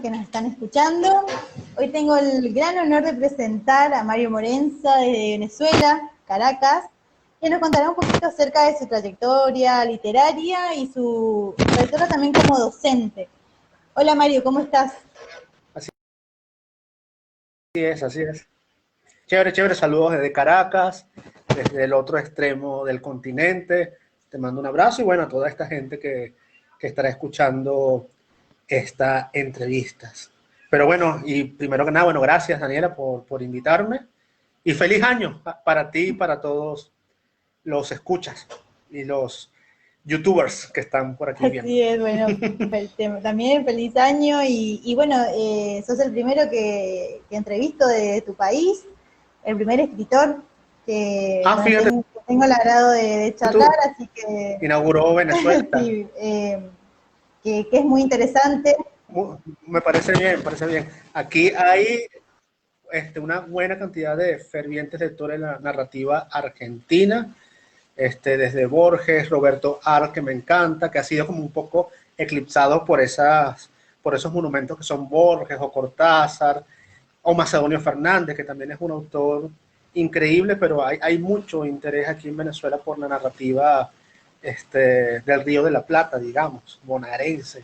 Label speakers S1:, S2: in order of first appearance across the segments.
S1: que nos están escuchando. Hoy tengo el gran honor de presentar a Mario Morenza desde Venezuela, Caracas, que nos contará un poquito acerca de su trayectoria literaria y su trayectoria también como docente. Hola Mario, ¿cómo estás?
S2: Así es, así es. Chévere, chévere. Saludos desde Caracas, desde el otro extremo del continente. Te mando un abrazo y bueno, a toda esta gente que estará escuchando esta entrevistas. Pero bueno, y primero que nada, bueno, gracias Daniela por invitarme y feliz año para ti y para todos los escuchas y los youtubers que están por aquí viendo.
S1: Así es, bueno, también feliz año y bueno, sos el primero que entrevisto de tu país, el primer escritor que,
S2: Ah,
S1: bueno,
S2: fíjate
S1: tengo el agrado de charlar,
S2: tú,
S1: así que
S2: inauguró Venezuela.
S1: sí, que es muy interesante.
S2: Me parece bien, me parece bien. Aquí hay una buena cantidad de fervientes lectores de la narrativa argentina, desde Borges, Roberto Arlt, que me encanta, que ha sido como un poco eclipsado por esos monumentos que son Borges o Cortázar, o Macedonio Fernández, que también es un autor increíble, pero hay mucho interés aquí en Venezuela por la narrativa del Río de la Plata, digamos, bonaerense.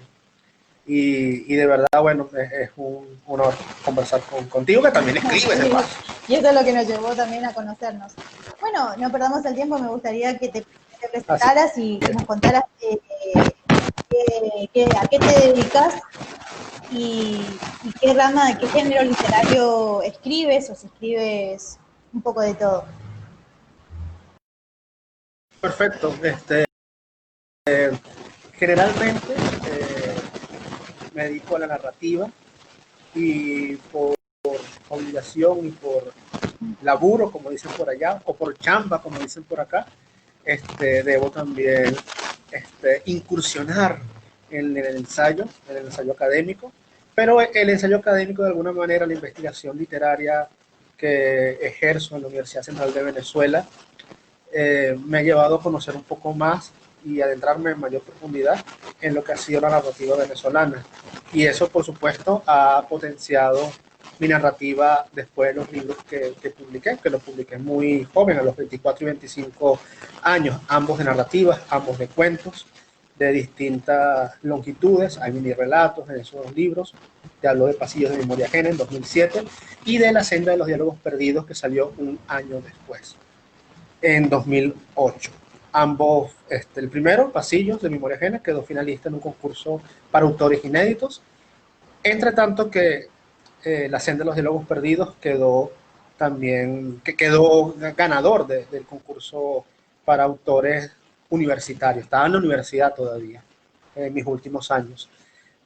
S2: Y de verdad, bueno, es un honor conversar contigo, que también escribes de paso.
S1: Y eso es lo que nos llevó también a conocernos. Bueno, no perdamos el tiempo, me gustaría que te
S2: Así
S1: presentaras y
S2: es.
S1: nos contaras a qué te dedicas y qué rama, qué género literario escribes o si escribes un poco de todo.
S2: Perfecto. Generalmente me dedico a la narrativa y por obligación y por laburo, como dicen por allá, o por chamba, como dicen por acá, debo también incursionar en el ensayo académico, pero el ensayo académico de alguna manera, la investigación literaria que ejerzo en la Universidad Central de Venezuela, me ha llevado a conocer un poco más y adentrarme en mayor profundidad en lo que ha sido la narrativa venezolana. Y eso, por supuesto, ha potenciado mi narrativa después de los libros que publiqué, que los publiqué muy joven, a los 24 y 25 años, ambos de narrativas, ambos de cuentos, de distintas longitudes. Hay mini relatos en esos dos libros. Te hablo de Pasillos de Memoria Ajena en 2007 y de La Senda de los Diálogos Perdidos, que salió un año después, en 2008. Ambos, el primero, Pasillos de Memoria Ajena, quedó finalista en un concurso para autores inéditos. Entre tanto que La Senda de los Diálogos Perdidos quedó ganador del concurso para autores universitarios. Estaba en la universidad todavía, en mis últimos años.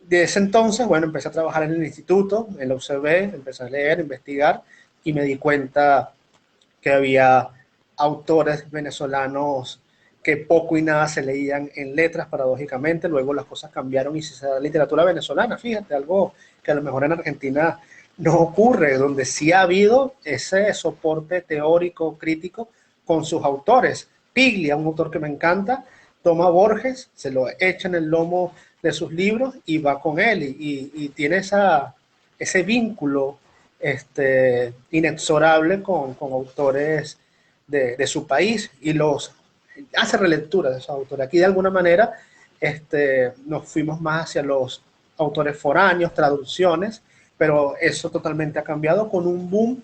S2: De ese entonces, bueno, empecé a trabajar en el instituto, en la UCB, empecé a leer, a investigar y me di cuenta que había autores venezolanos que poco y nada se leían en letras, paradójicamente. Luego las cosas cambiaron y se da literatura venezolana, fíjate, algo que a lo mejor en Argentina no ocurre, donde sí ha habido ese soporte teórico, crítico con sus autores. Piglia, un autor que me encanta, toma a Borges, se lo echa en el lomo de sus libros y va con él y tiene ese vínculo inexorable con autores de su país y hace relectura de esos autores. Aquí de alguna manera nos fuimos más hacia los autores foráneos, traducciones, pero eso totalmente ha cambiado con un boom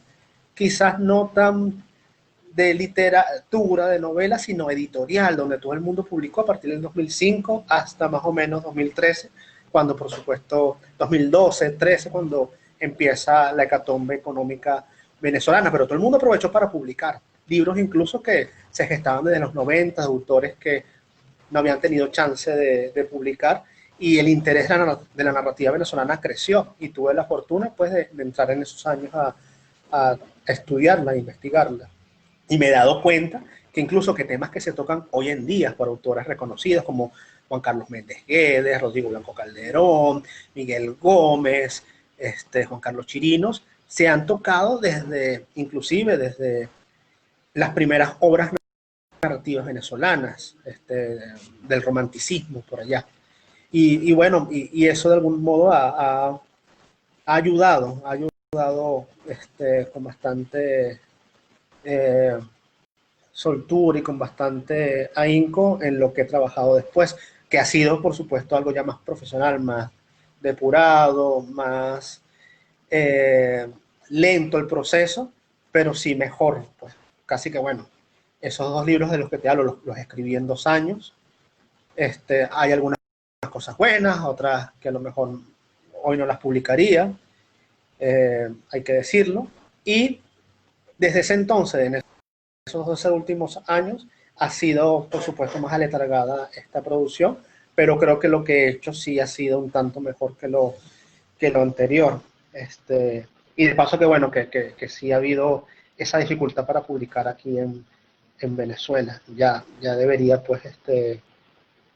S2: quizás no tan de literatura, de novela, sino editorial, donde todo el mundo publicó a partir del 2005 hasta más o menos 2013, cuando por supuesto 2012, 13, cuando empieza la hecatombe económica venezolana, pero todo el mundo aprovechó para publicar libros incluso que se gestaban desde los 90, de autores que no habían tenido chance de publicar, y el interés de la narrativa venezolana creció y tuve la fortuna pues de entrar en esos años a estudiarla, a investigarla. Y me he dado cuenta que incluso que temas que se tocan hoy en día por autores reconocidos como Juan Carlos Méndez Guedes, Rodrigo Blanco Calderón, Miguel Gómez, Juan Carlos Chirinos, se han tocado inclusive desde las primeras obras narrativas venezolanas, del romanticismo por allá. Y bueno, y eso de algún modo ha ha ayudado con bastante soltura y con bastante ahínco en lo que he trabajado después, que ha sido, por supuesto, algo ya más profesional, más depurado, más lento el proceso, pero sí mejor, pues casi que bueno, esos dos libros de los que te hablo los escribí en 2 años. Hay algunas cosas buenas, otras que a lo mejor hoy no las publicaría, hay que decirlo, y desde ese entonces, en esos 12 últimos años, ha sido, por supuesto, más aletargada esta producción, pero creo que lo que he hecho sí ha sido un tanto mejor que lo anterior. Y de paso que bueno, que sí ha habido esa dificultad para publicar aquí en Venezuela. Ya debería pues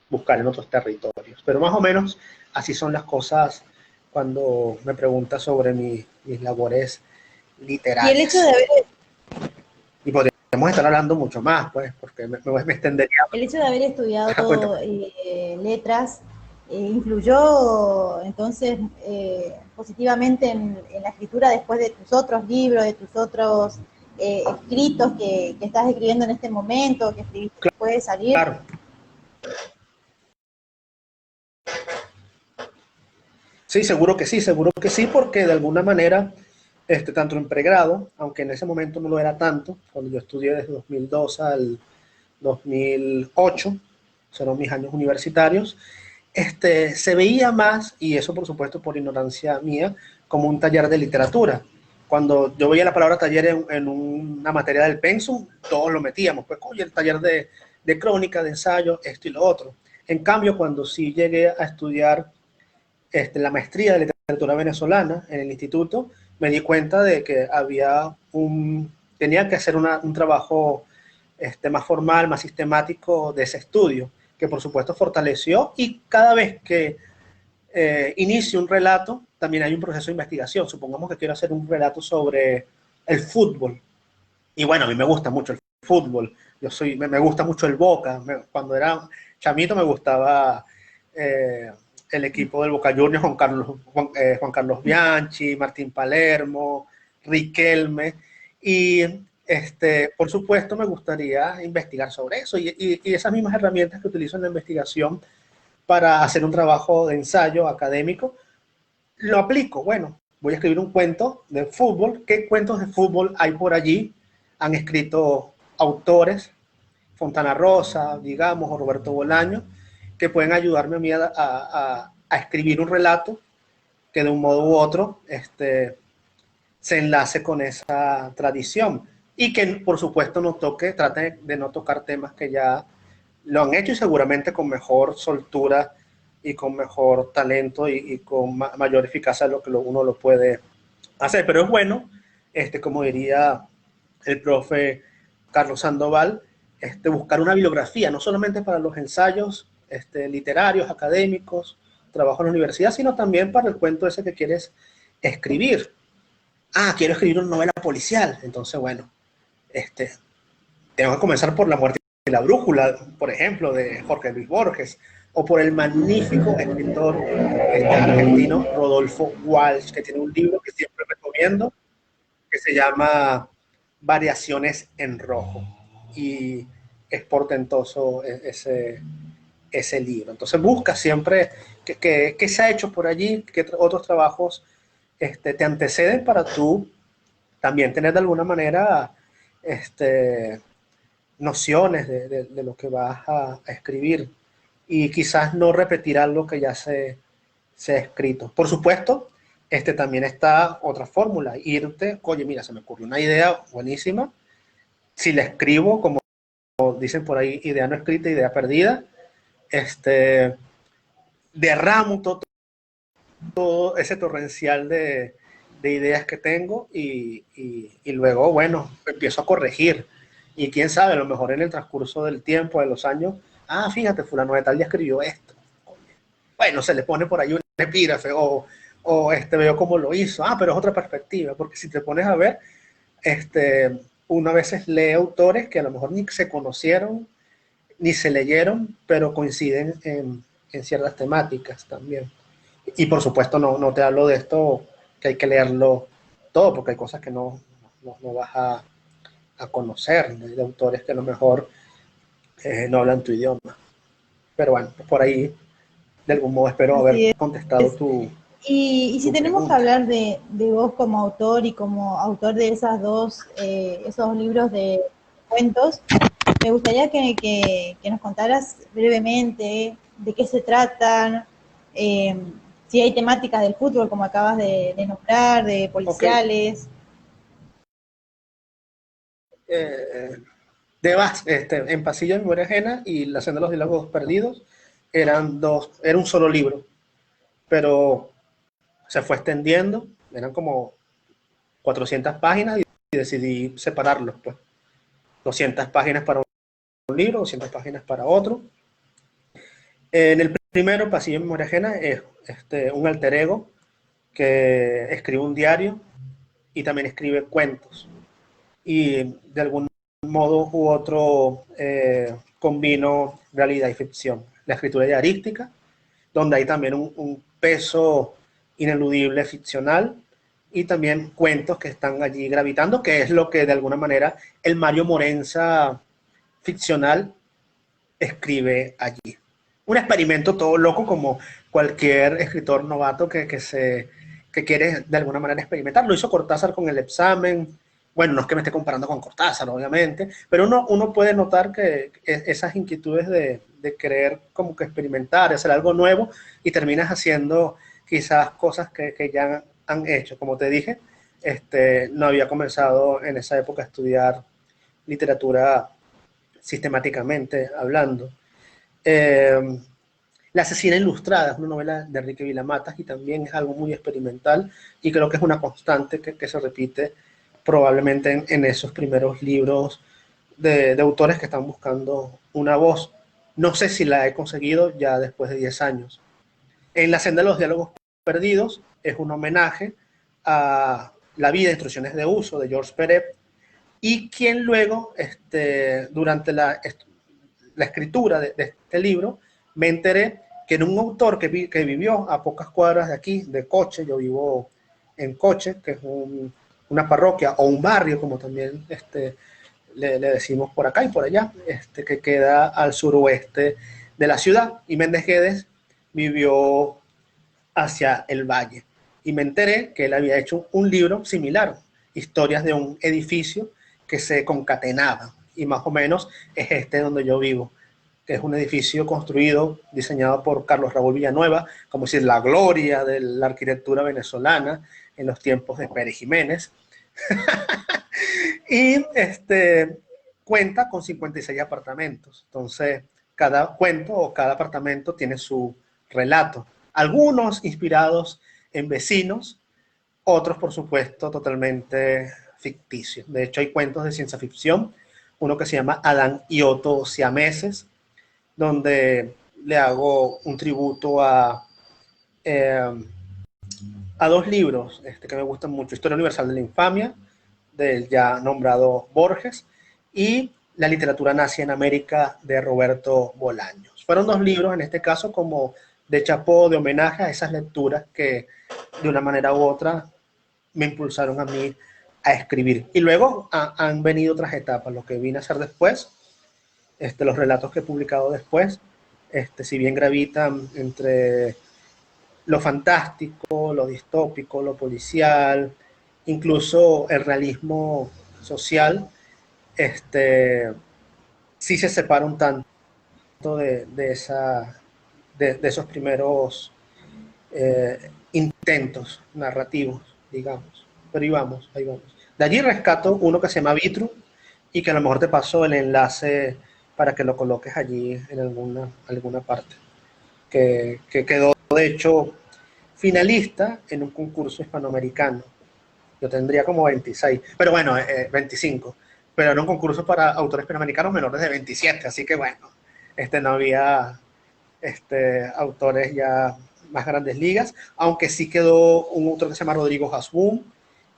S2: buscar en otros territorios. Pero más o menos así son las cosas cuando me preguntas sobre mis labores
S1: Y el hecho de
S2: literarias.
S1: haber,
S2: Y podríamos estar hablando mucho más, pues, porque me extendería.
S1: el hecho de haber estudiado
S2: Cuéntame.
S1: letras influyó entonces positivamente en la escritura después de tus otros libros, de tus otros escritos que estás escribiendo en este momento, que escribiste después de salir.
S2: Claro. Sí, seguro que sí, porque de alguna manera, tanto en pregrado, aunque en ese momento no lo era tanto, cuando yo estudié desde 2002 al 2008, fueron mis años universitarios, se veía más, y eso por supuesto por ignorancia mía, como un taller de literatura. Cuando yo veía la palabra taller en una materia del pensum, todos lo metíamos, pues oye, el taller de crónica, de ensayo, esto y lo otro. En cambio, cuando sí llegué a estudiar la maestría de literatura venezolana en el instituto, me di cuenta de que tenía que hacer un trabajo más formal, más sistemático de ese estudio, que por supuesto fortaleció, y cada vez que inicio un relato, también hay un proceso de investigación. Supongamos que quiero hacer un relato sobre el fútbol, y bueno, a mí me gusta mucho el fútbol, me gusta mucho el Boca. Cuando era chamito me gustaba el equipo del Boca Juniors, Juan Carlos Bianchi, Martín Palermo, Riquelme, y por supuesto me gustaría investigar sobre eso, y esas mismas herramientas que utilizo en la investigación para hacer un trabajo de ensayo académico, lo aplico. Bueno, voy a escribir un cuento de fútbol. ¿Qué cuentos de fútbol hay por allí? Han escrito autores, Fontana Rosa, digamos, o Roberto Bolaño, que pueden ayudarme a mí a escribir un relato que de un modo u otro se enlace con esa tradición, y que por supuesto trate de no tocar temas que ya lo han hecho, y seguramente con mejor soltura y con mejor talento y con mayor eficacia de lo que uno lo puede hacer. Pero es bueno, como diría el profe Carlos Sandoval, buscar una bibliografía, no solamente para los ensayos literarios, académicos, trabajo en la universidad, sino también para el cuento ese que quieres escribir. Ah, quiero escribir una novela policial. Entonces, bueno, tengo que comenzar por La muerte y la brújula, por ejemplo, de Jorge Luis Borges, o por el magnífico escritor argentino Rodolfo Walsh, que tiene un libro que siempre recomiendo, que se llama Variaciones en Rojo. Y es portentoso ese libro. Entonces busca siempre qué se ha hecho por allí, qué otros trabajos te anteceden, para tú también tener de alguna manera nociones de lo que vas a escribir, y quizás no repetir algo que ya se ha escrito. Por supuesto, también está otra fórmula, irte, oye, mira, se me ocurrió una idea buenísima, si la escribo, como dicen por ahí, idea no escrita, idea perdida, derramo todo ese torrencial de ideas que tengo, y luego, bueno, empiezo a corregir. Y quién sabe, a lo mejor en el transcurso del tiempo, de los años, fíjate, fulano de tal ya escribió esto. Bueno, se le pone por ahí un epígrafe, o veo cómo lo hizo. Pero es otra perspectiva, porque si te pones a ver, uno a veces lee autores que a lo mejor ni se conocieron, ni se leyeron, pero coinciden en ciertas temáticas también. Y por supuesto no te hablo de esto que hay que leerlo todo, porque hay cosas que no vas a conocer, ¿no? De autores que a lo mejor no hablan tu idioma. Pero bueno, por ahí, de algún modo, espero haber
S1: Así
S2: contestado
S1: es. Y si
S2: tu
S1: tenemos que
S2: pregunta.
S1: hablar de vos como autor y como autor de esos libros de cuentos, me gustaría que nos contaras brevemente de qué se tratan, eh, si hay temáticas del fútbol, como acabas de nombrar, de
S2: Ok,
S1: policiales.
S2: eh, en Pasillo de Memoria Ajena y La Senda de los Diálogos Perdidos era un solo libro, pero se fue extendiendo, eran como 400 páginas y decidí separarlos, pues 200 páginas para un libro, 200 páginas para otro. En el primero, Pasillo de Memoria Ajena, es un alter ego que escribe un diario y también escribe cuentos. Y de algún modo u otro combino realidad y ficción. La escritura diarística, donde hay también un peso ineludible ficcional y también cuentos que están allí gravitando, que es lo que de alguna manera el Mario Morenza ficcional escribe allí. Un experimento todo loco como cualquier escritor novato que quiere de alguna manera experimentar. Lo hizo Cortázar con el examen. Bueno, no es que me esté comparando con Cortázar, obviamente, pero uno puede notar que esas inquietudes de querer como que experimentar, hacer algo nuevo y terminas haciendo quizás cosas que ya han hecho. Como te dije, no había comenzado en esa época a estudiar literatura sistemáticamente hablando. Eh, La asesina ilustrada es una novela de Enrique Vilamatas y también es algo muy experimental y creo que es una constante que se repite probablemente en esos primeros libros de autores que están buscando una voz. No sé si la he conseguido ya después de 10 años. En La Senda de los Diálogos Perdidos es un homenaje a La vida, instrucciones de uso de Georges Perec y quien luego, durante la escritura de este libro, me enteré que era un autor que vivió a pocas cuadras de aquí, de Coche. Yo vivo en Coche, que es una parroquia o un barrio, como también le decimos por acá y por allá, que queda al suroeste de la ciudad. Y Méndez Guedes vivió hacia el valle. Y me enteré que él había hecho un libro similar, historias de un edificio que se concatenaban. Y más o menos es donde yo vivo, que es un edificio construido, diseñado por Carlos Raúl Villanueva, como decir, la gloria de la arquitectura venezolana en los tiempos de Pérez Jiménez. Y cuenta con 56 apartamentos. Entonces, cada cuento o cada apartamento tiene su relato. Algunos inspirados en vecinos, otros, por supuesto, totalmente ficticios. De hecho, hay cuentos de ciencia ficción, uno que se llama Adán y Otto siameses, donde le hago un tributo eh, a dos libros que me gustan mucho: Historia Universal de la Infamia, del ya nombrado Borges, y La literatura nazi en América, de Roberto Bolaños. Fueron dos libros, en este caso, como de chapó, de homenaje a esas lecturas que de una manera u otra me impulsaron a mí a escribir. Y luego han venido otras etapas, lo que vine a hacer después, los relatos que he publicado después, si bien gravitan entre lo fantástico, lo distópico, lo policial, incluso el realismo social, este, sí se separa un tanto de esos primeros intentos narrativos, digamos. Pero ahí vamos, ahí vamos. De allí rescato uno que se llama Vitru y que a lo mejor te paso el enlace para que lo coloques allí en alguna parte. Que quedó, de hecho, finalista en un concurso hispanoamericano. Yo tendría como 26, pero bueno, 25. Pero era un concurso para autores hispanoamericanos menores de 27, así que bueno, no había autores ya más grandes ligas, aunque sí quedó un autor que se llama Rodrigo Hasbún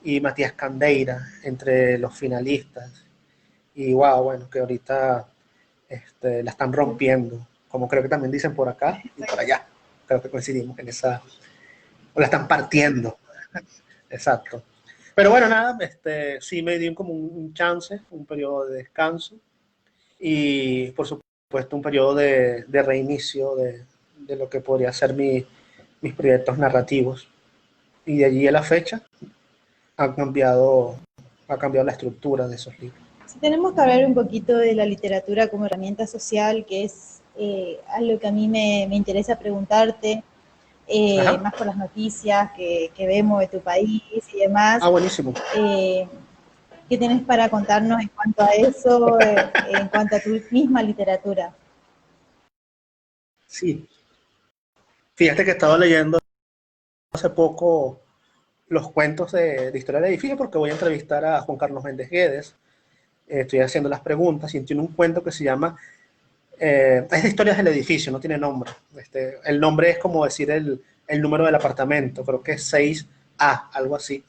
S2: y Matías Candeira entre los finalistas. Y wow, bueno, que ahorita la están rompiendo, como creo que también dicen por acá y por allá. Creo que coincidimos en esa, o la están partiendo. exacto. Pero bueno, nada, sí me di como un chance, un periodo de descanso y por supuesto un periodo de reinicio de lo que podría ser mis proyectos narrativos. Y de allí a la fecha ha cambiado, ha cambiado la estructura de esos libros.
S1: Si tenemos que hablar un poquito de la literatura como herramienta social, que es algo que a mí me interesa preguntarte,
S2: Ajá.
S1: más por las noticias que vemos de tu país y demás.
S2: Ah, buenísimo.
S1: Eh, ¿Qué tenés para contarnos en cuanto a eso, en cuanto a tu misma literatura?
S2: Sí. Fíjate que he estado leyendo hace poco los cuentos de historia del edificio porque voy a entrevistar a Juan Carlos Méndez Guedes. Estoy haciendo las preguntas y tiene un cuento que se llama, es de historias del edificio, no tiene nombre. El nombre es como decir el número del apartamento, creo que es 6A, algo así.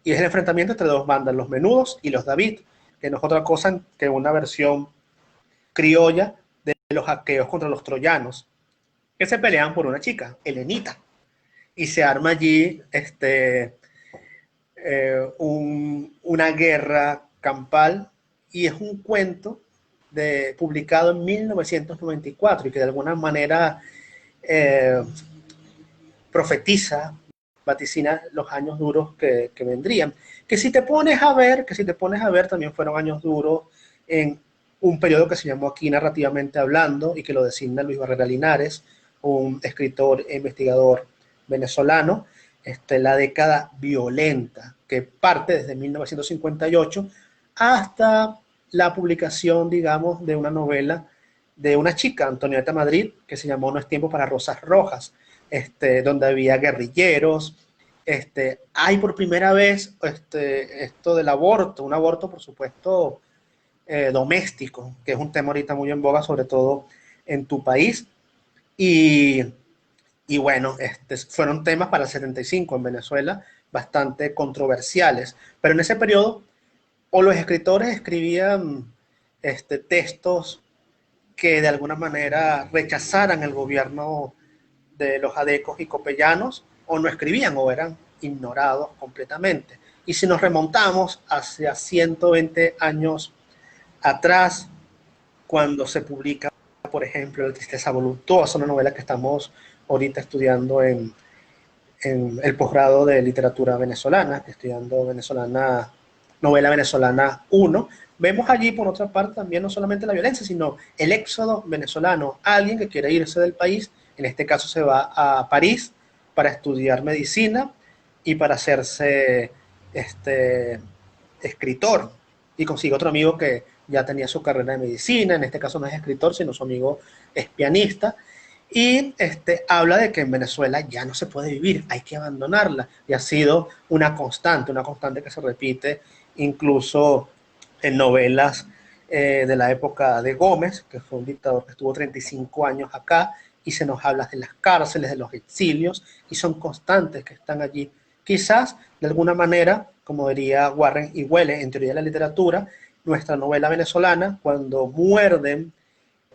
S2: Y es el enfrentamiento entre dos bandas, los Menudos y los David, que no es otra cosa que una versión criolla de los aqueos contra los troyanos, que se pelean por una chica, Helenita. Y se arma allí una guerra campal y es un cuento publicado en 1994 y que de alguna manera eh, profetiza, vaticina los años duros que vendrían. Que si te pones a ver, también fueron años duros en un periodo que se llamó aquí Narrativamente Hablando y que lo designa Luis Barrera Linares, un escritor e investigador venezolano, la década violenta, que parte desde 1958 hasta la publicación, digamos, de una novela de una chica, Antonieta Madrid, que se llamó No es tiempo para rosas rojas, donde había guerrilleros. Hay por primera vez esto del aborto, un aborto, por supuesto, doméstico, que es un tema ahorita muy en boga, sobre todo en tu país. Y, y bueno, fueron temas para el 75 en Venezuela bastante controversiales, pero en ese periodo o los escritores escribían textos que de alguna manera rechazaran el gobierno de los adecos y copellanos, o no escribían o eran ignorados completamente. Y si nos remontamos hacia 120 años atrás, cuando se publica, por ejemplo, La tristeza voluptuosa, una novela que estamos ahorita estudiando en el posgrado de literatura venezolana, estudiando novela venezolana 1, vemos allí, por otra parte, también no solamente la violencia, sino el éxodo venezolano. Alguien que quiere irse del país, en este caso se va a París para estudiar medicina y para hacerse escritor. Y consigue otro amigo que ya tenía su carrera de medicina, en este caso no es escritor, sino su amigo es pianista. Y habla de que en Venezuela ya no se puede vivir, hay que abandonarla. Y ha sido una constante que se repite incluso en novelas de la época de Gómez, que fue un dictador que estuvo 35 años acá, y se nos habla de las cárceles, de los exilios, y son constantes que están allí. Quizás, de alguna manera, como diría Warren y Welle en Teoría de la Literatura, nuestra novela venezolana, cuando muerden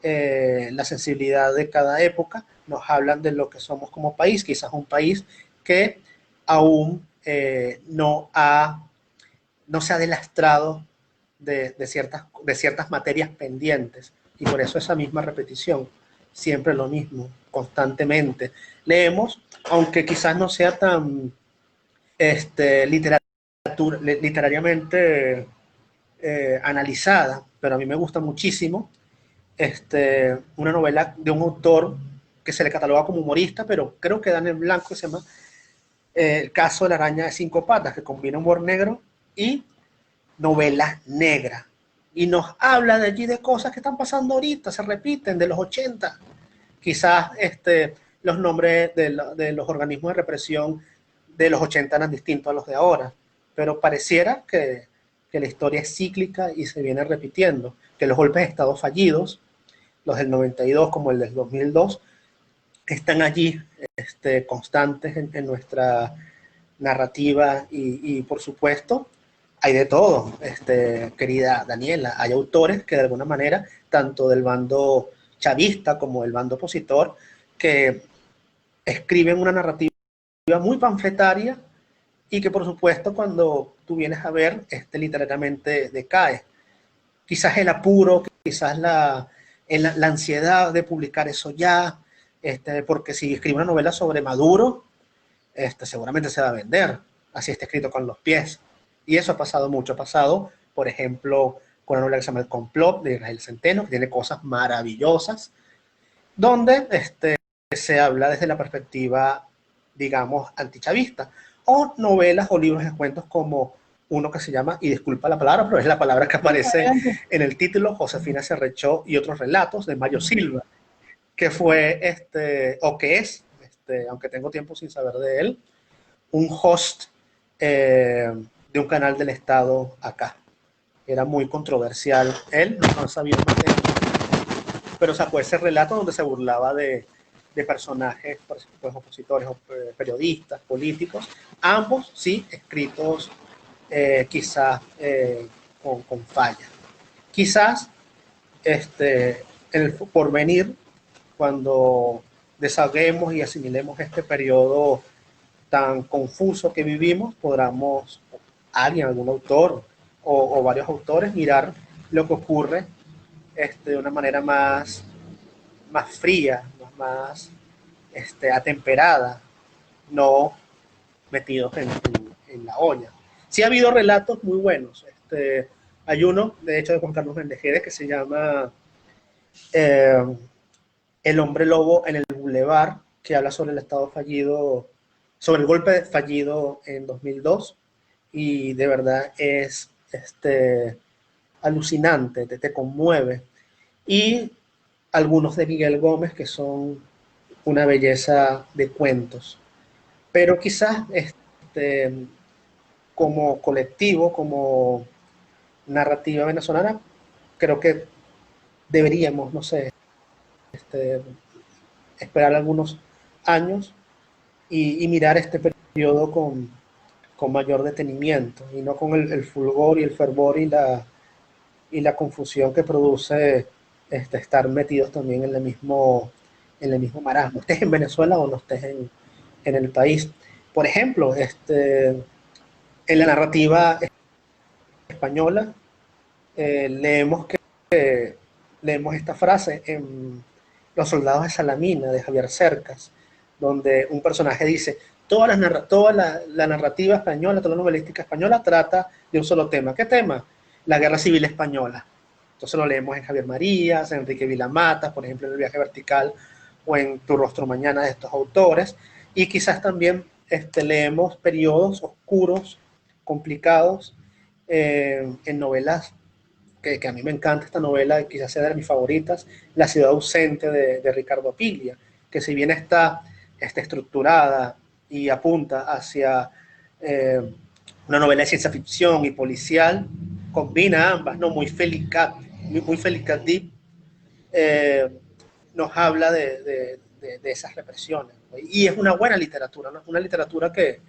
S2: la sensibilidad de cada época, nos hablan de lo que somos como país, quizás un país que aún no se ha delastrado de ciertas materias pendientes, y por eso esa misma repetición, siempre lo mismo, constantemente. Leemos, aunque quizás no sea tan literariamente analizada, pero a mí me gusta muchísimo una novela de un autor que se le cataloga como humorista, pero creo que dan en blanco, se llama El caso de la araña de 5 patas, que combina humor negro y novela negra. Y nos habla de allí de cosas que están pasando ahorita, se repiten, de los 80. Quizás los nombres de los organismos de represión de los 80 eran distintos a los de ahora, pero pareciera que la historia es cíclica y se viene repitiendo, que los golpes de Estado fallidos, los del 92 como el del 2002, están allí constantes en nuestra narrativa y por supuesto hay de todo, querida Daniela. Hay autores que de alguna manera, tanto del bando chavista como del bando opositor, que escriben una narrativa muy panfletaria y que por supuesto cuando tú vienes a ver, literalmente decae. Quizás el apuro, quizás la ansiedad de publicar eso ya, porque si escribo una novela sobre Maduro, seguramente se va a vender, así está escrito con los pies. Y eso ha pasado mucho, ha pasado, por ejemplo, con una novela que se llama El Complot, de Israel Centeno, que tiene cosas maravillosas, donde se habla desde la perspectiva, digamos, antichavista, o novelas o libros de cuentos como uno que se llama, y disculpa la palabra, pero es la palabra que aparece en el título, Josefina Serrechó y otros relatos, de Mayo Silva, que fue, o que es, aunque tengo tiempo sin saber de él, un host de un canal del Estado acá. Era muy controversial. Él no sabía más de él, pero sacó ese relato donde se burlaba de personajes, pues, opositores, periodistas, políticos, ambos, sí, escritos quizás con falla. Quizás en el porvenir, cuando desahoguemos y asimilemos este periodo tan confuso que vivimos, podamos alguien, algún autor o varios autores mirar lo que ocurre de una manera más fría, más atemperada, no metidos en la olla. Sí ha habido relatos muy buenos. Hay uno, de hecho, de Juan Carlos Mendejede, que se llama El hombre lobo en el Boulevard, que habla sobre el estado fallido, sobre el golpe fallido en 2002, y de verdad es alucinante, te conmueve. Y algunos de Miguel Gómez, que son una belleza de cuentos. Pero quizás como colectivo, como narrativa venezolana, creo que deberíamos, no sé, esperar algunos años y mirar este periodo con mayor detenimiento y no con el fulgor y el fervor y la confusión que produce estar metidos también en el mismo marasmo, estés en Venezuela o no estés en el país. Por ejemplo, en la narrativa española, leemos leemos esta frase en Los soldados de Salamina, de Javier Cercas, donde un personaje dice, toda la narrativa española, toda la novelística española trata de un solo tema. ¿Qué tema? La Guerra Civil Española. Entonces lo leemos en Javier Marías, en Enrique Vilamatas, por ejemplo, en El viaje vertical, o en Tu rostro mañana, de estos autores, y quizás también leemos periodos oscuros, complicados, en novelas que a mí me encanta esta novela, quizás sea de mis favoritas, La ciudad ausente de Ricardo Piglia, que si bien está estructurada y apunta hacia una novela de ciencia ficción y policial, combina ambas, ¿no? Muy Felicat Deep, nos habla de esas represiones, ¿no? Y es una buena literatura, ¿no? Una literatura que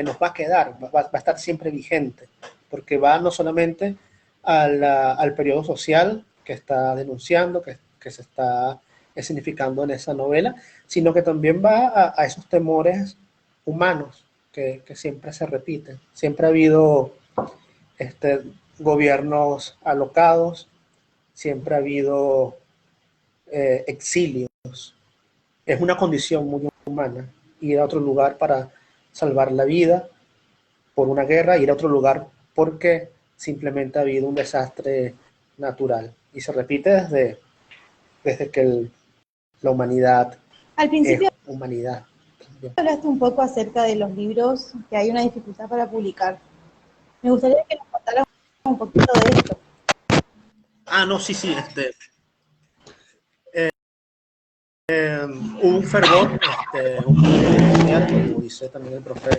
S2: nos va a quedar, va a estar siempre vigente, porque va no solamente al periodo social que está denunciando, que se está significando en esa novela, sino que también va a esos temores humanos que siempre se repiten. Siempre ha habido gobiernos alocados, siempre ha habido exilios. Es una condición muy humana ir a otro lugar para salvar la vida por una guerra, ir a otro lugar porque simplemente ha habido un desastre natural. Y se repite desde que la humanidad
S1: Al
S2: es
S1: principio
S2: humanidad.
S1: hablaste un poco acerca de los libros que hay una dificultad para publicar. Me gustaría que nos contaras un poquito de esto.
S2: No, sí, sí. Hubo un fervor, como dice también el profe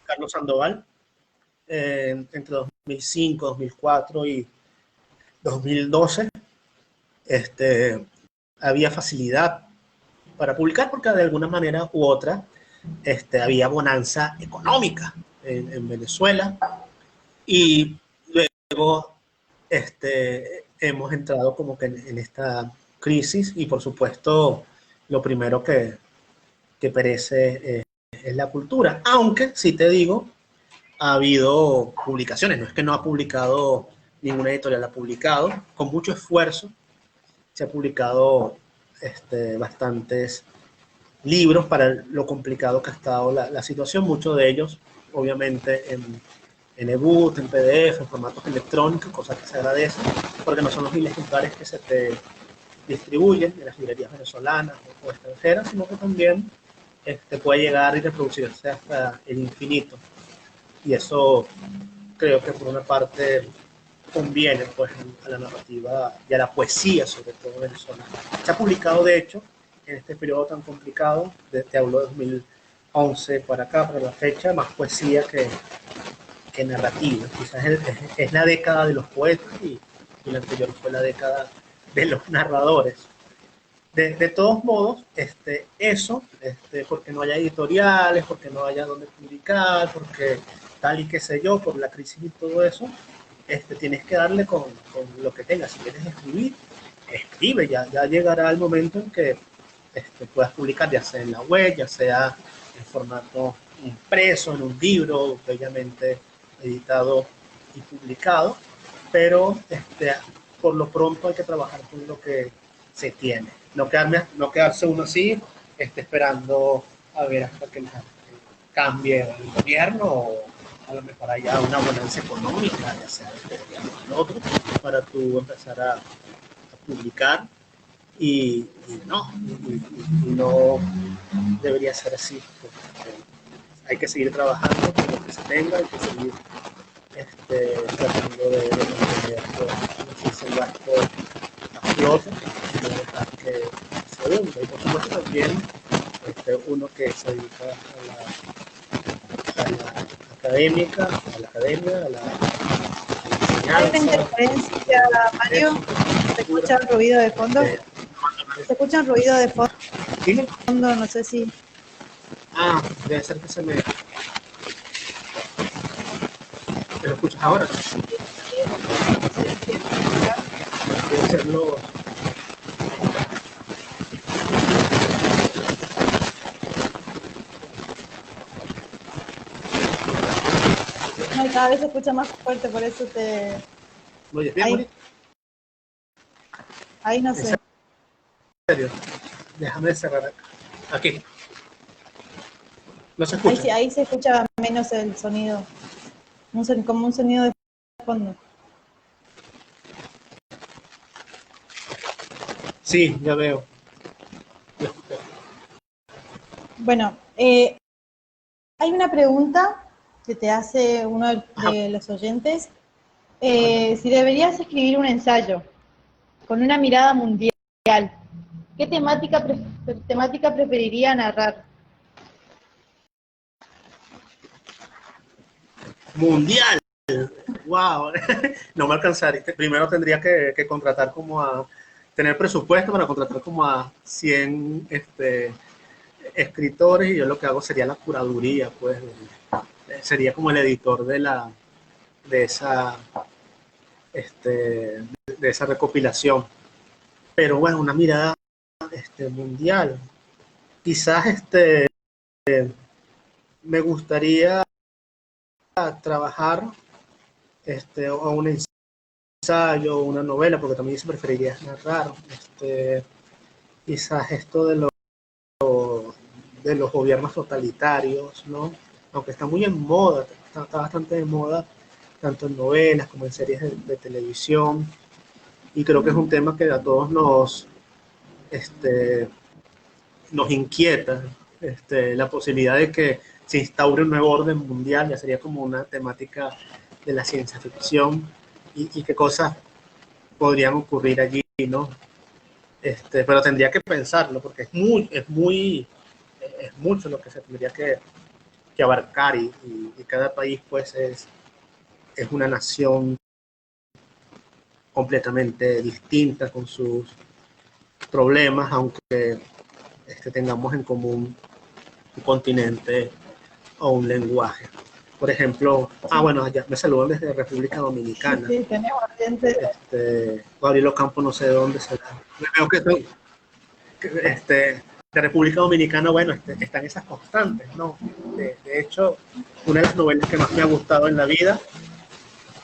S2: Carlos Sandoval, entre 2005, 2004 y 2012, había facilidad para publicar porque de alguna manera u otra había bonanza económica en Venezuela, y luego hemos entrado como que en esta crisis, y por supuesto lo primero que perece es la cultura. Aunque, si te digo, ha habido publicaciones, no es que no ha publicado, ninguna editorial ha publicado, con mucho esfuerzo se ha publicado bastantes libros para lo complicado que ha estado la situación, muchos de ellos obviamente en ebook, en PDF, en formatos electrónicos, cosas que se agradecen, porque no son los 1000 ejemplares que se te distribuyen en las librerías venezolanas o extranjeras, sino que también puede llegar y reproducirse hasta el infinito. Y eso creo que por una parte conviene pues a la narrativa y a la poesía, sobre todo venezolana. Se ha publicado, de hecho, en este periodo tan complicado, te hablo de 2011 para acá, para la fecha, más poesía que narrativa. Quizás es la década de los poetas y la anterior fue la década de los narradores. De todos modos, eso, porque no haya editoriales, porque no haya donde publicar, porque tal y qué sé yo, por la crisis y todo eso, tienes que darle con lo que tengas. Si quieres escribir, escribe, ya llegará el momento en que puedas publicar, ya sea en la web, ya sea en formato impreso, en un libro, bellamente editado y publicado, pero por lo pronto hay que trabajar con lo que se tiene. No quedarse uno así, esperando a ver hasta que cambie el gobierno o a lo mejor haya una bonanza económica, ya sea este gobierno o el otro, para tú empezar a publicar y no debería ser así. Hay que seguir trabajando con lo que se tenga, hay que seguir tratando de mantener el gasto a flote y no dejar que se hunda. Y por supuesto también uno que se dedica a la académica, a la academia, a la enseñanza.
S1: Hay una interferencia, Mario. ¿Se escucha un ruido de fondo? ¿Se escucha un ruido de fondo?
S2: ¿Sí?
S1: No sé si...
S2: Debe ser que se me... ¿Te lo escuchas ahora? Debe ser los...
S1: No, cada vez se escucha más fuerte, por eso te...
S2: ¿Oye, bien,
S1: ahí no sé.
S2: ¿En serio? Déjame cerrar aquí. ¿No se escucha?
S1: Ahí se escucha menos el sonido, como un sonido de fondo.
S2: Sí, ya veo.
S1: Bueno, hay una pregunta que te hace uno de los oyentes. Si deberías escribir un ensayo con una mirada mundial, ¿qué temática preferiría narrar?
S2: Mundial. Wow. No me alcanzaría. Primero tendría que contratar tener presupuesto para contratar como a 100 escritores, y yo lo que hago sería la curaduría, pues sería como el editor de esa recopilación. Pero bueno, una mirada mundial. Quizás me gustaría trabajar o un ensayo, una novela, porque también se preferiría narrar. Quizás esto de los gobiernos totalitarios, ¿no? Aunque está muy en moda, está bastante de moda, tanto en novelas como en series de televisión, y creo que es un tema que a todos nos inquieta, la posibilidad de que se instaure un nuevo orden mundial. Ya sería como una temática de la ciencia ficción, y qué cosas podrían ocurrir allí, ¿no? Pero tendría que pensarlo, porque es mucho lo que se tendría que abarcar, y cada país pues es una nación completamente distinta, con sus problemas, aunque tengamos en común un continente o un lenguaje. Por ejemplo, bueno, ya me saludan desde República Dominicana.
S1: Sí, tenemos oyentes.
S2: Gabriel Ocampo, no sé de dónde será. Veo que República Dominicana, bueno, están esas constantes, ¿no? De hecho, una de las novelas que más me ha gustado en la vida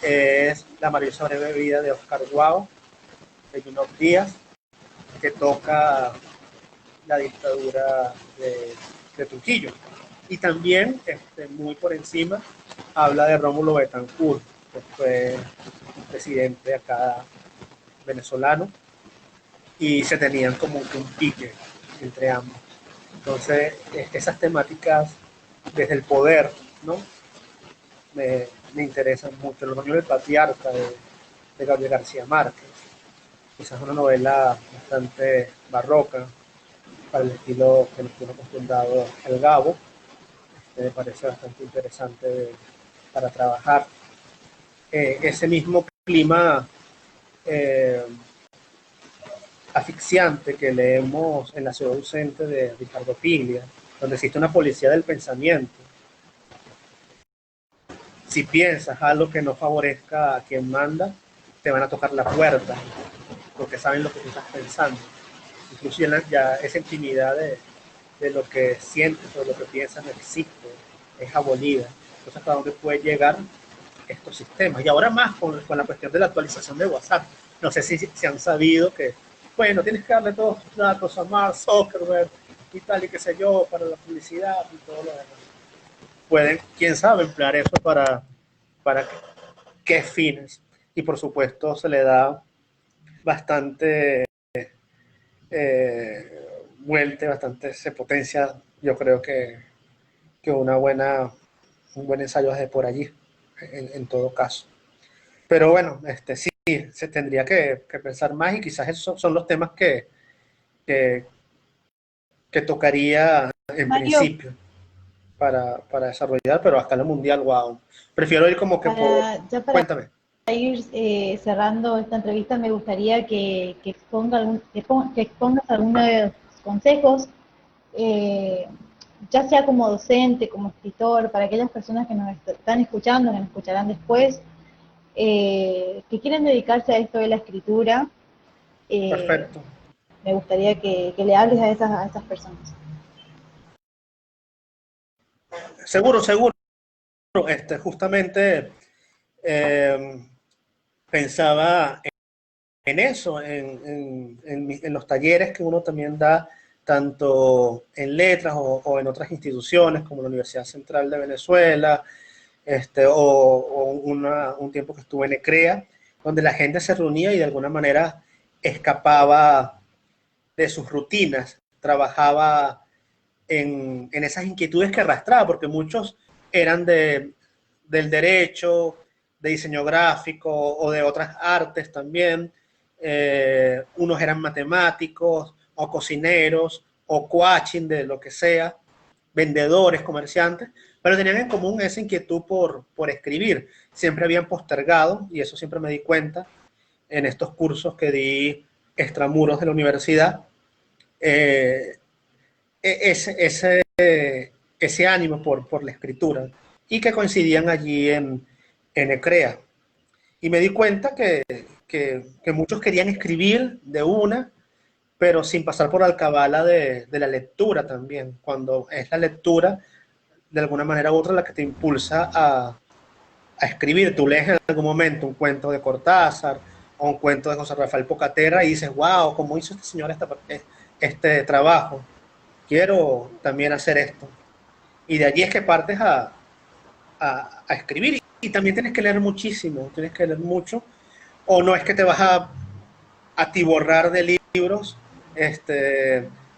S2: es La maravillosa breve vida de Oscar Guao, de Junot Díaz, que toca la dictadura de Trujillo. Y también, muy por encima, habla de Rómulo Betancourt, que fue un presidente acá venezolano, y se tenían como un pique entre ambos. Entonces, esas temáticas desde el poder, ¿no? Me interesan mucho. El Romeo del Patriarca de Gabriel García Márquez. Esa es una novela bastante barroca para el estilo que nos tiene acostumbrado el Gabo. Me parece bastante interesante para trabajar. Ese mismo clima asfixiante que leemos en La ciudad ausente de Ricardo Piglia, donde existe una policía del pensamiento. Si piensas algo que no favorezca a quien manda, te van a tocar la puerta, porque saben lo que tú estás pensando. Incluso ya esa intimidad de lo que sientes o lo que piensas no existe, es abolida. Entonces, ¿hasta dónde puede llegar estos sistemas? Y ahora más con la cuestión de la actualización de WhatsApp. No sé si han sabido que, bueno, tienes que darle todos tus datos a Mark Zuckerberg y tal, y qué sé yo, para la publicidad y todo lo demás. Pueden, quién sabe, emplear eso para qué fines. Y por supuesto se le da bastante vuelta, bastante se potencia, yo creo que un buen ensayo es de por allí, en todo caso. Pero bueno, sí, se tendría que pensar más y quizás esos son los temas que, que tocaría en
S1: Mario,
S2: principio para desarrollar, pero a escala mundial, wow. Prefiero ir como que por...
S1: para
S2: Cuéntame.
S1: ir cerrando esta entrevista, me gustaría que expongas algunos consejos, eh, ya sea como docente, como escritor, para aquellas personas que nos están escuchando, que nos escucharán después, que quieren dedicarse a esto de la escritura. eh,
S2: Perfecto.
S1: Me gustaría que le hables a esas personas.
S2: Seguro, seguro. Justamente eh, pensaba en eso, en los talleres que uno también da, tanto en letras o en otras instituciones como la Universidad Central de Venezuela, un tiempo que estuve en ECREA, donde la gente se reunía y de alguna manera escapaba de sus rutinas, trabajaba en esas inquietudes que arrastraba, porque muchos eran del derecho, de diseño gráfico o de otras artes también. Unos eran matemáticos o cocineros o coaching de lo que sea, vendedores, comerciantes, pero tenían en común esa inquietud por escribir. Siempre habían postergado, y eso siempre me di cuenta en estos cursos que di extramuros de la universidad, eh, ese, ese ánimo por la escritura y que coincidían allí en ECREA. Y me di cuenta que muchos querían escribir de una, pero sin pasar por la alcabala de la lectura también, cuando es la lectura de alguna manera u otra la que te impulsa a escribir. Tú lees en algún momento un cuento de Cortázar o un cuento de José Rafael Pocatera y dices, wow, ¿cómo hizo este señor este trabajo? Quiero también hacer esto. Y de allí es que partes a escribir. Y también tienes que leer muchísimo, tienes que leer mucho. O no es que te vas a atiborrar de libros,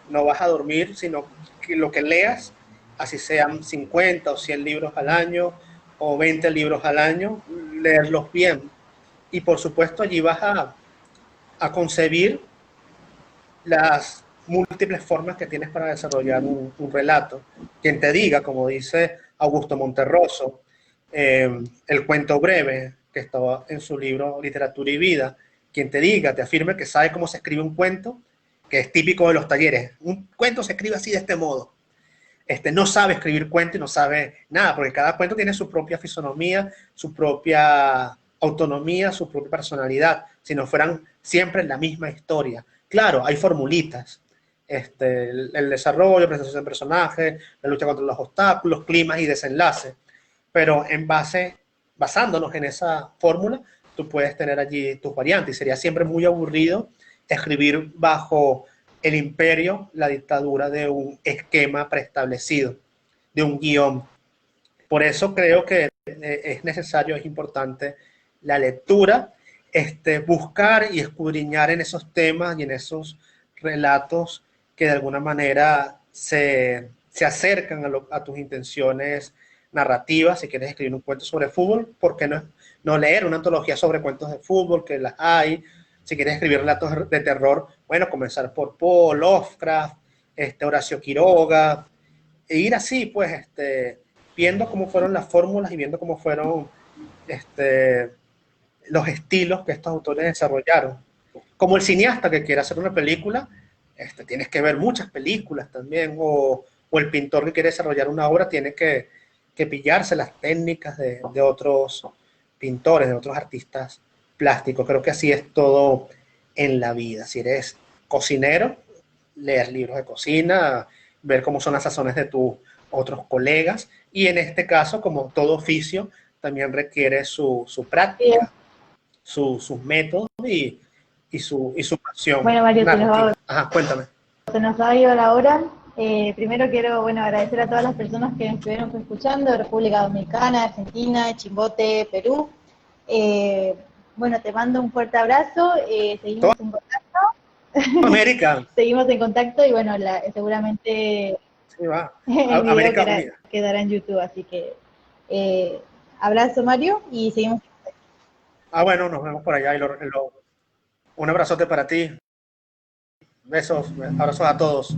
S2: no vas a dormir, sino que lo que leas, así sean 50 o 100 libros al año o 20 libros al año, leerlos bien. Y por supuesto allí vas a concebir las múltiples formas que tienes para desarrollar un relato. Quien te diga, como dice Augusto Monterroso, el cuento breve, que estaba en su libro Literatura y Vida, quien te diga, te afirme que sabe cómo se escribe un cuento, que es típico de los talleres. Un cuento se escribe así, de este modo. No sabe escribir cuento y no sabe nada, porque cada cuento tiene su propia fisonomía, su propia autonomía, su propia personalidad, si no fueran siempre la misma historia. Claro, hay formulitas, el desarrollo, presentación de personajes, la lucha contra los obstáculos, climas y desenlace. Pero basándonos en esa fórmula, tú puedes tener allí tus variantes. Y sería siempre muy aburrido escribir bajo el imperio, la dictadura de un esquema preestablecido, de un guión. Por eso creo que es necesario, es importante la lectura, buscar y escudriñar en esos temas y en esos relatos que de alguna manera se acercan a tus intenciones narrativas. Si quieres escribir un cuento sobre fútbol, ¿por qué no leer una antología sobre cuentos de fútbol, que las hay? Si quieres escribir relatos de terror, bueno, comenzar por Poe, Lovecraft, Horacio Quiroga, e ir así, pues, viendo cómo fueron las fórmulas y viendo cómo fueron los estilos que estos autores desarrollaron. Como el cineasta que quiere hacer una película, tienes que ver muchas películas también, o el pintor que quiere desarrollar una obra tiene que pillarse las técnicas de otros pintores, de otros artistas plásticos. Creo que así es todo en la vida. Si eres cocinero, leer libros de cocina, ver cómo son las sazones de tus otros colegas, y en este caso, como todo oficio, también requiere su práctica, sus métodos y su pasión
S1: Bueno, Mario,
S2: narrativa. Ajá, cuéntame.
S1: se nos ha ido la hora. Primero quiero, bueno, agradecer a todas las personas que nos estuvieron escuchando, de República Dominicana, Argentina, Chimbote, Perú. Bueno, te mando un fuerte abrazo, seguimos en contacto.
S2: América.
S1: Seguimos en contacto y bueno, seguramente
S2: sí, va.
S1: el video
S2: América
S1: quedará en YouTube, así que abrazo, Mario, y seguimos.
S2: Bueno, nos vemos por allá. Un abrazote para ti. Besos, abrazos a todos.